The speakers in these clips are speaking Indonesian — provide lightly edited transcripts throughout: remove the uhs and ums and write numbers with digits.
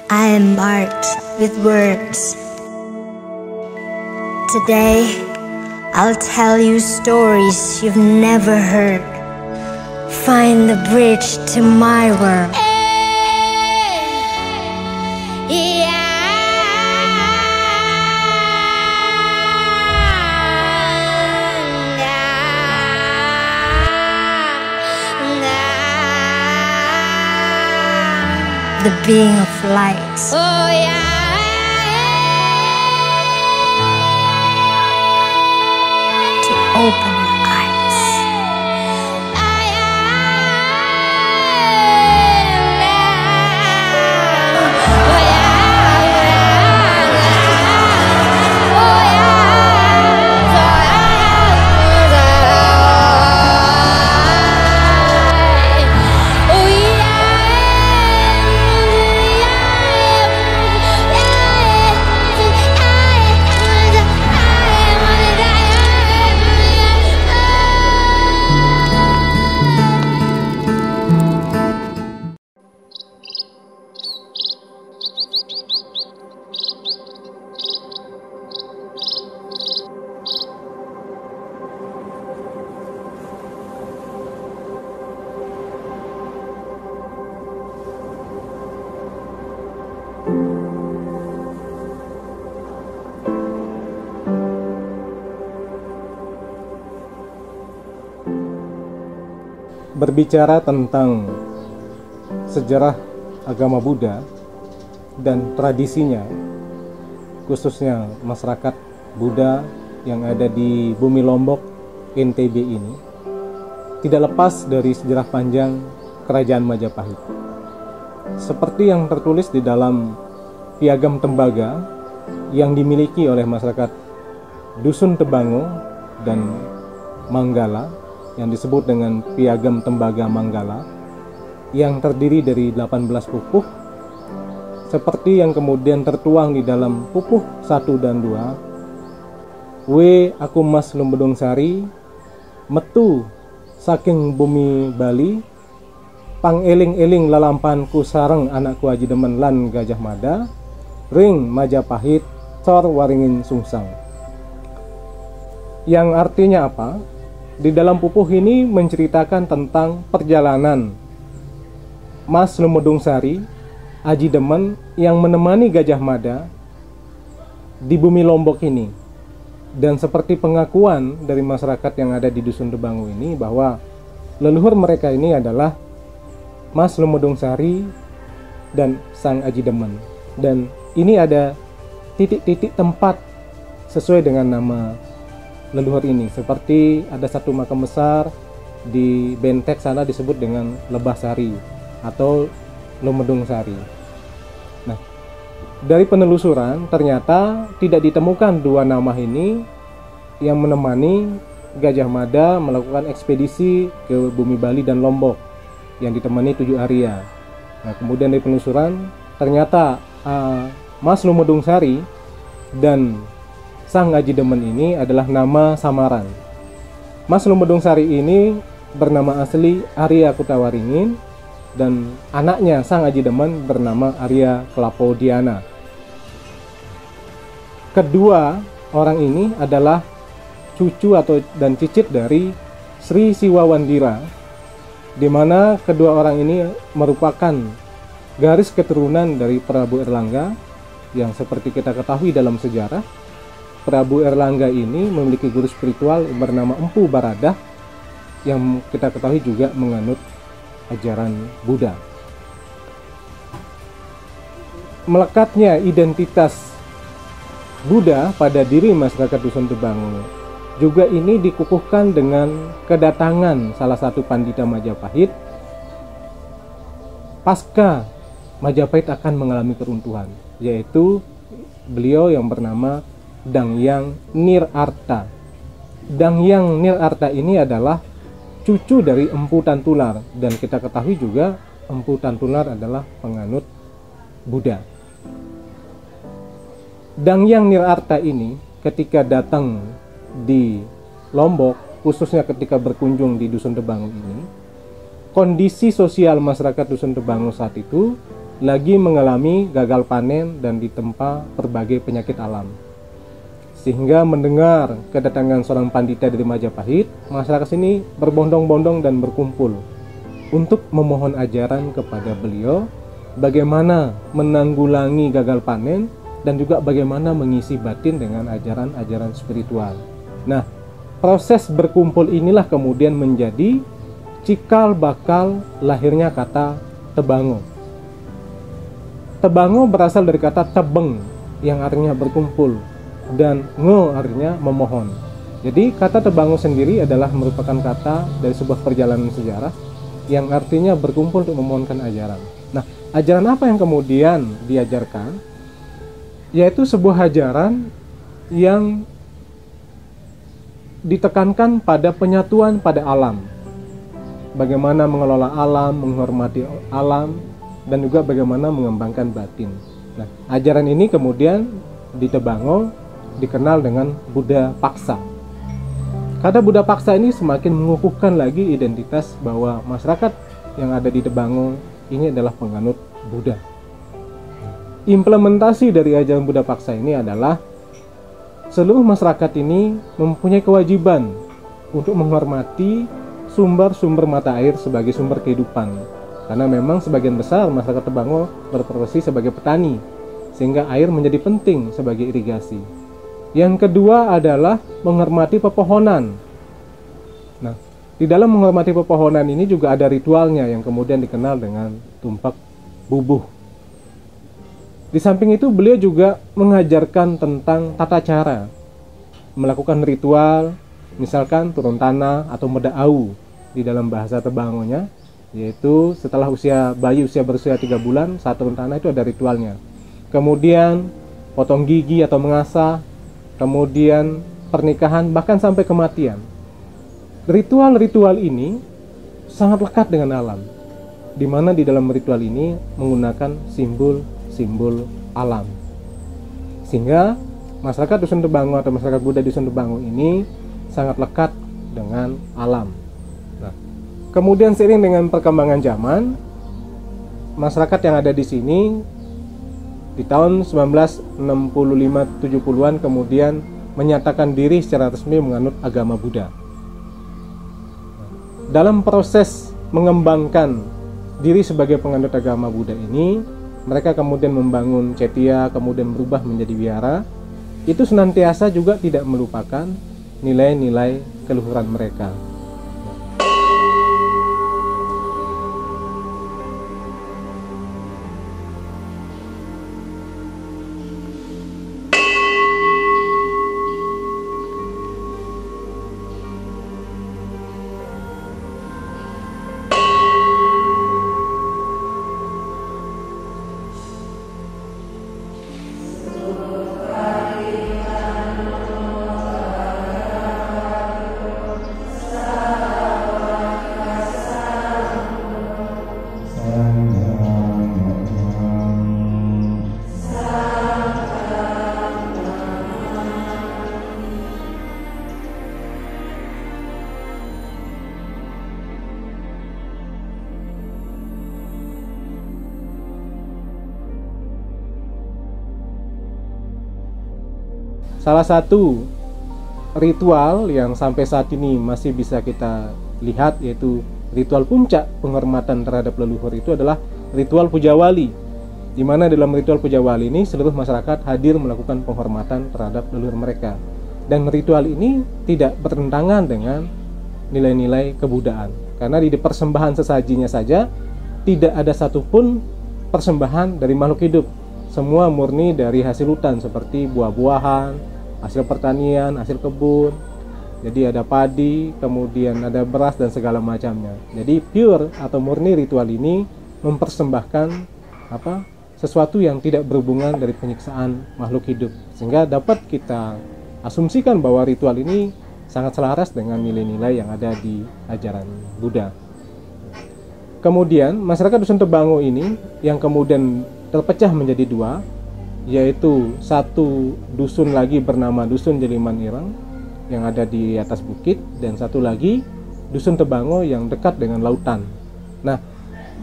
I am marked with words. Today, I'll tell you stories you've never heard. Find the bridge to my world. The being of light. Oh yeah. To open your eyes. Berbicara tentang sejarah agama Buddha dan tradisinya, khususnya masyarakat Buddha yang ada di bumi Lombok, NTB ini, tidak lepas dari sejarah panjang Kerajaan Majapahit. Seperti yang tertulis di dalam Piagam Tembaga yang dimiliki oleh masyarakat Dusun Tebango dan Manggala, yang disebut dengan Piagam Tembaga Manggala, yang terdiri dari 18 pupuh, seperti yang kemudian tertuang di dalam pupuh 1 dan 2. We aku mas lumbedong sari, metu saking bumi Bali, pang eling-eling lalampanku sareng anakku Aji Demen lan Gajah Mada, ring Majapahit cor waringin sungsang. Yang artinya apa? Di dalam pupuh ini menceritakan tentang perjalanan Mas Lumedung Sari, Aji Demen yang menemani Gajah Mada di bumi Lombok ini. Dan seperti pengakuan dari masyarakat yang ada di Dusun Tebango ini bahwa leluhur mereka ini adalah Mas Lumedung Sari dan Sang Aji Demen. Dan ini ada titik-titik tempat sesuai dengan nama leluhur ini, seperti ada satu makam besar di Bentek sana disebut dengan Lebah Sari atau Lumedung Sari. Nah, dari penelusuran ternyata tidak ditemukan dua nama ini yang menemani Gajah Mada melakukan ekspedisi ke bumi Bali dan Lombok yang ditemani 7 Arya. Nah, kemudian dari penelusuran ternyata Mas Lumedung Sari dan Sang Aji Demen ini adalah nama samaran. Mas Lumedung Sari ini bernama asli Arya Kutawaringin dan anaknya Sang Aji Demen bernama Arya Kelapodiana. Kedua orang ini adalah cucu dan cicit dari Sri Siwawandira, di mana kedua orang ini merupakan garis keturunan dari Prabu Erlangga yang seperti kita ketahui dalam sejarah. Prabu Erlangga ini memiliki guru spiritual bernama Empu Baradah yang kita ketahui juga menganut ajaran Buddha. Melekatnya identitas Buddha pada diri masyarakat Dusun Tebango juga ini dikukuhkan dengan kedatangan salah satu pandita Majapahit pasca Majapahit akan mengalami keruntuhan, yaitu beliau yang bernama Dangyang Nirarta. Dangyang Nirarta ini adalah cucu dari Empu Tantular, dan kita ketahui juga Empu Tantular adalah penganut Buddha. Dangyang Nirarta ini ketika datang di Lombok, khususnya ketika berkunjung di Dusun Tebango ini, kondisi sosial masyarakat Dusun Tebango saat itu lagi mengalami gagal panen dan ditempa berbagai penyakit alam. Sehingga mendengar kedatangan seorang pandita dari Majapahit, masyarakat sini berbondong-bondong dan berkumpul untuk memohon ajaran kepada beliau bagaimana menanggulangi gagal panen dan juga bagaimana mengisi batin dengan ajaran-ajaran spiritual. Nah, proses berkumpul inilah kemudian menjadi cikal bakal lahirnya kata Tebango. Tebango berasal dari kata tebeng yang artinya berkumpul dan ngo artinya memohon. Jadi kata Tebango sendiri adalah merupakan kata dari sebuah perjalanan sejarah yang artinya berkumpul untuk memohonkan ajaran. Nah, ajaran apa yang kemudian diajarkan? Yaitu sebuah ajaran yang ditekankan pada penyatuan pada alam. Bagaimana mengelola alam, menghormati alam, dan juga bagaimana mengembangkan batin. Nah, ajaran ini kemudian di Tebango dikenal dengan Buddha Paksa. Kata Buddha Paksa ini semakin mengukuhkan lagi identitas bahwa masyarakat yang ada di Tebango ini adalah penganut Buddha. Implementasi dari ajaran Buddha Paksa ini adalah seluruh masyarakat ini mempunyai kewajiban untuk menghormati sumber-sumber mata air sebagai sumber kehidupan. Karena memang sebagian besar masyarakat Tebango berprofesi sebagai petani, sehingga air menjadi penting sebagai irigasi. Yang kedua adalah menghormati pepohonan. Nah, di dalam menghormati pepohonan ini juga ada ritualnya yang kemudian dikenal dengan tumpak bubuh. Di samping itu beliau juga mengajarkan tentang tata cara melakukan ritual, misalkan turun tanah atau meda'au di dalam bahasa Tebangonya, yaitu setelah bayi berusia 3 bulan saat turun tanah itu ada ritualnya. Kemudian potong gigi atau mengasah, kemudian pernikahan, bahkan sampai kematian. Ritual-ritual ini sangat lekat dengan alam, di mana di dalam ritual ini menggunakan simbol alam. Sehingga masyarakat Dusun Tebango atau masyarakat Buddha di Dusun Tebango ini sangat lekat dengan alam. Nah, kemudian seiring dengan perkembangan zaman, masyarakat yang ada di sini di tahun 1965-70-an kemudian menyatakan diri secara resmi menganut agama Buddha. Dalam proses mengembangkan diri sebagai penganut agama Buddha ini, mereka kemudian membangun cetia, kemudian berubah menjadi wihara. Itu senantiasa juga tidak melupakan nilai-nilai keluhuran mereka. Salah satu ritual yang sampai saat ini masih bisa kita lihat, yaitu ritual puncak penghormatan terhadap leluhur, itu adalah ritual Puja Wali, di mana dalam ritual Puja Wali ini seluruh masyarakat hadir melakukan penghormatan terhadap leluhur mereka. Dan ritual ini tidak bertentangan dengan nilai-nilai kebudaan, karena di persembahan sesajinya saja tidak ada satupun persembahan dari makhluk hidup. Semua murni dari hasil hutan seperti buah-buahan, hasil pertanian, hasil kebun. Jadi ada padi, kemudian ada beras dan segala macamnya. Jadi pure atau murni ritual ini mempersembahkan sesuatu yang tidak berhubungan dari penyiksaan makhluk hidup, sehingga dapat kita asumsikan bahwa ritual ini sangat selaras dengan nilai-nilai yang ada di ajaran Buddha. Kemudian masyarakat Dusun Tebango ini yang kemudian terpecah menjadi dua, yaitu satu dusun lagi bernama Dusun Jeliman Ireng yang ada di atas bukit, dan satu lagi Dusun Tebango yang dekat dengan lautan. Nah,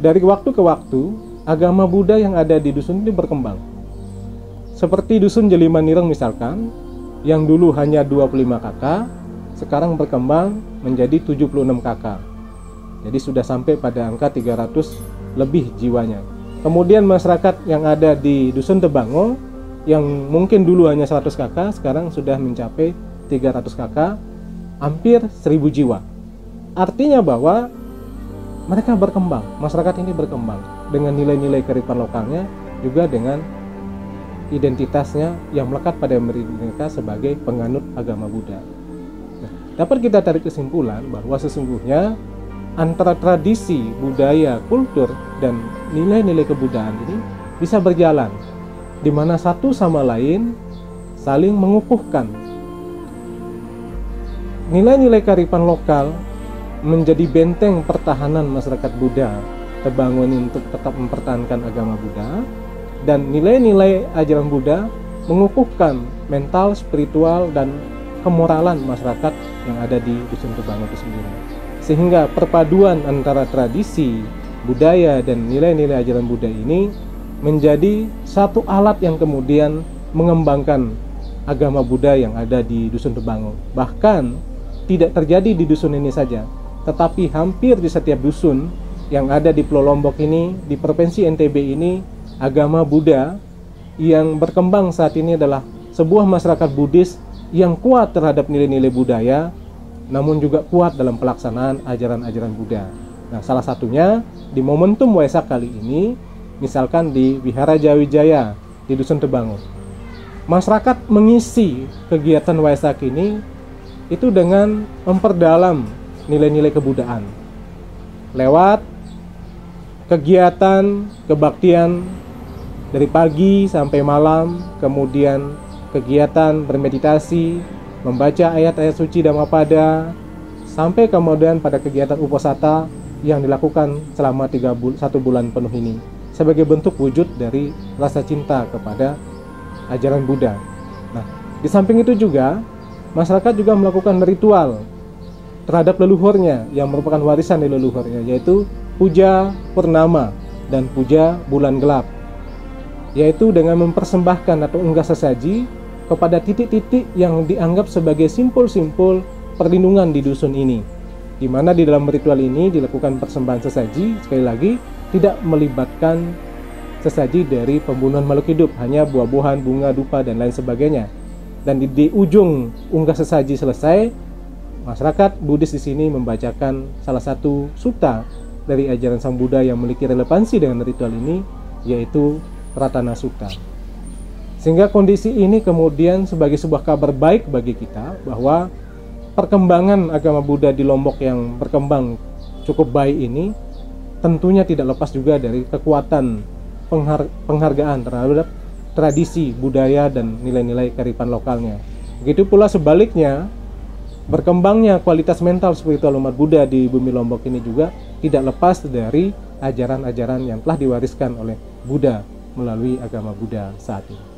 dari waktu ke waktu agama Buddha yang ada di dusun ini berkembang. Seperti dusun Jelimanireng misalkan, yang dulu hanya 25 kakak, sekarang berkembang menjadi 76 kakak. Jadi sudah sampai pada angka 300 lebih jiwanya. Kemudian masyarakat yang ada di dusun Tebango, yang mungkin dulu hanya 100 kakak, sekarang sudah mencapai 300 kakak, hampir 1000 jiwa. Artinya bahwa mereka berkembang, masyarakat ini berkembang dengan nilai-nilai kearifan lokalnya, juga dengan identitasnya yang melekat pada mereka sebagai penganut agama Buddha. Nah, dapat kita tarik kesimpulan bahwa sesungguhnya antara tradisi, budaya, kultur, dan nilai-nilai kebudayaan ini bisa berjalan, di mana satu sama lain saling mengukuhkan. Nilai-nilai kearifan lokal menjadi benteng pertahanan masyarakat Buddha Tebango ini untuk tetap mempertahankan agama Buddha, dan nilai-nilai ajaran Buddha mengukuhkan mental, spiritual, dan kemoralan masyarakat yang ada di dusun Tebango itu sendiri. Sehingga perpaduan antara tradisi, budaya, dan nilai-nilai ajaran Buddha ini menjadi satu alat yang kemudian mengembangkan agama Buddha yang ada di dusun Tebango. Bahkan tidak terjadi di dusun ini saja, tetapi hampir di setiap dusun yang ada di Pulau Lombok ini, di Provinsi NTB ini, agama Buddha yang berkembang saat ini adalah sebuah masyarakat Buddhis yang kuat terhadap nilai-nilai budaya, namun juga kuat dalam pelaksanaan ajaran-ajaran Buddha. Nah, salah satunya di momentum Waisak kali ini, misalkan di Wihara Jawijaya di dusun Tebango, masyarakat mengisi kegiatan Waisak ini itu dengan memperdalam nilai-nilai kebudayaan lewat kegiatan kebaktian dari pagi sampai malam, kemudian kegiatan bermeditasi, membaca ayat-ayat suci Dhammapada, sampai kemudian pada kegiatan uposatha yang dilakukan selama 1 bulan penuh ini sebagai bentuk wujud dari rasa cinta kepada ajaran Buddha. Nah, di samping itu juga masyarakat juga melakukan ritual terhadap leluhurnya yang merupakan warisan dari leluhurnya, yaitu puja purnama dan puja bulan gelap, yaitu dengan mempersembahkan atau unggah sesaji kepada titik-titik yang dianggap sebagai simpul-simpul perlindungan di dusun ini, di mana di dalam ritual ini dilakukan persembahan sesaji. Sekali lagi, tidak melibatkan sesaji dari pembunuhan makhluk hidup, hanya buah-buahan, bunga, dupa, dan lain sebagainya. Dan di ujung unggah sesaji selesai, masyarakat Buddhis di sini membacakan salah satu sutta dari ajaran Sang Buddha yang memiliki relevansi dengan ritual ini, yaitu Ratana Sutta. Sehingga kondisi ini kemudian sebagai sebuah kabar baik bagi kita bahwa perkembangan agama Buddha di Lombok yang berkembang cukup baik ini tentunya tidak lepas juga dari kekuatan penghargaan terhadap tradisi, budaya, dan nilai-nilai kearifan lokalnya. Begitu pula sebaliknya, berkembangnya kualitas mental spiritual umat Buddha di bumi Lombok ini juga tidak lepas dari ajaran-ajaran yang telah diwariskan oleh Buddha melalui agama Buddha saat ini.